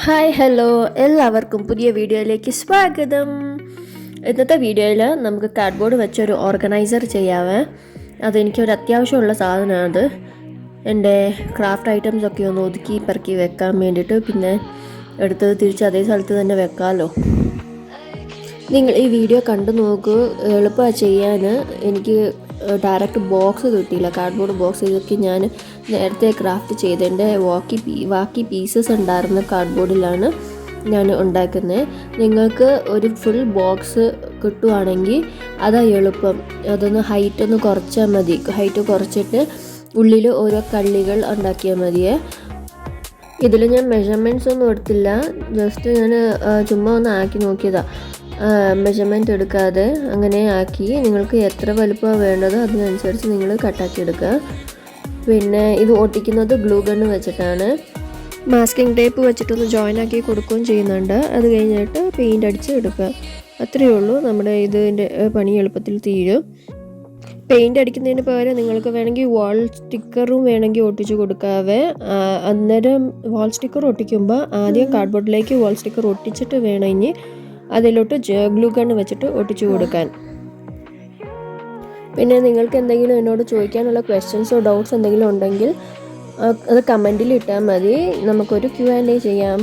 Hi hello എല്ലാവർക്കും പുതിയ വീഡിയോയിലേക്ക് സ്വാഗതം. ഇന്നത്തെ വീഡിയോയിൽ നമുക്ക് കാർഡ്ബോർഡ് വെച്ചൊരു ഓർഗനൈസർ ചെയ്യാവേ. അതെനിക്കൊരു അത്യാവശ്യമുള്ള സാധനമാണ്. എൻ്റെ ക്രാഫ്റ്റ് ഐറ്റംസ് ഒക്കെ ഒന്ന് ഒതുക്കി പെറുക്കി വെക്കാൻ വേണ്ടിയിട്ട്, പിന്നെ എടുത്തത് തിരിച്ച് അതേ സ്ഥലത്ത് തന്നെ വെക്കാമല്ലോ. നിങ്ങൾ ഈ വീഡിയോ കണ്ടു നോക്കൂ, എളുപ്പമാണ് ചെയ്യാൻ. എനിക്ക് ഡയറക്റ്റ് ബോക്സ് കിട്ടിയില്ല, കാർഡ്ബോർഡ് ബോക്സ്. ഇതൊക്കെ ഞാൻ നേരത്തെ ക്രാഫ്റ്റ് ചെയ്തതിൻ്റെ ബാക്കി പീസസ് ഉണ്ടായിരുന്ന കാർഡ്ബോർഡിലാണ് ഞാൻ ഉണ്ടാക്കുന്നത്. നിങ്ങൾക്ക് ഒരു ഫുൾ ബോക്സ് കിട്ടുവാണെങ്കിൽ അതാ എളുപ്പം. അതൊന്ന് ഹൈറ്റ് ഒന്ന് കുറച്ചാൽ മതി. ഹൈറ്റ് കുറച്ചിട്ട് ഉള്ളിൽ ഓരോ കള്ളികൾ ഉണ്ടാക്കിയാൽ മതിയേ. ഇതിൽ ഞാൻ മെഷർമെൻറ്റ്സ് ഒന്നും എടുത്തില്ല, ജസ്റ്റ് ഞാൻ ചുമ്മാ ഒന്ന് ആക്കി നോക്കിയതാണ്. മെഷർമെൻറ്റ് എടുക്കാതെ അങ്ങനെ ആക്കി. നിങ്ങൾക്ക് എത്ര വലുപ്പമാണ് വേണ്ടത് അതിനനുസരിച്ച് നിങ്ങൾ കട്ടാക്കി എടുക്കുക. പിന്നെ ഇത് ഒട്ടിക്കുന്നത് ഗ്ലൂ ഗണ്ണ് വെച്ചിട്ടാണ്. മാസ്കിംഗ് ടേപ്പ് വെച്ചിട്ടൊന്ന് ജോയിൻ ആക്കി കൊടുക്കുകയും ചെയ്യുന്നുണ്ട്. അത് കഴിഞ്ഞിട്ട് പെയിൻ്റ് അടിച്ച് എടുക്കുക. അത്രയേ ഉള്ളൂ, നമ്മുടെ ഇതിൻ്റെ പണി എളുപ്പത്തിൽ തീരും. പെയിൻ്റ് അടിക്കുന്നതിന് പകരം നിങ്ങൾക്ക് വേണമെങ്കിൽ വാൾ സ്റ്റിക്കറും വേണമെങ്കിൽ ഒട്ടിച്ച് കൊടുക്കാവേ. അന്നേരം വാൾ സ്റ്റിക്കർ ഒട്ടിക്കുമ്പോൾ ആദ്യം കാർഡ്ബോർഡിലേക്ക് വാൾ സ്റ്റിക്കർ ഒട്ടിച്ചിട്ട് വേണമെങ്കിൽ അതിലോട്ട് ഗ്ലൂ ഗണ്ണ് വെച്ചിട്ട് ഒട്ടിച്ചു കൊടുക്കാൻ. പിന്നെ നിങ്ങൾക്ക് എന്തെങ്കിലും എന്നോട് ചോദിക്കാനുള്ള ക്വസ്റ്റ്യൻസോ ഡൗട്ട്സ് എന്തെങ്കിലും ഉണ്ടെങ്കിൽ അത് കമൻറ്റിൽ ഇട്ടാൽ മതി. നമുക്കൊരു Q&A ചെയ്യാം.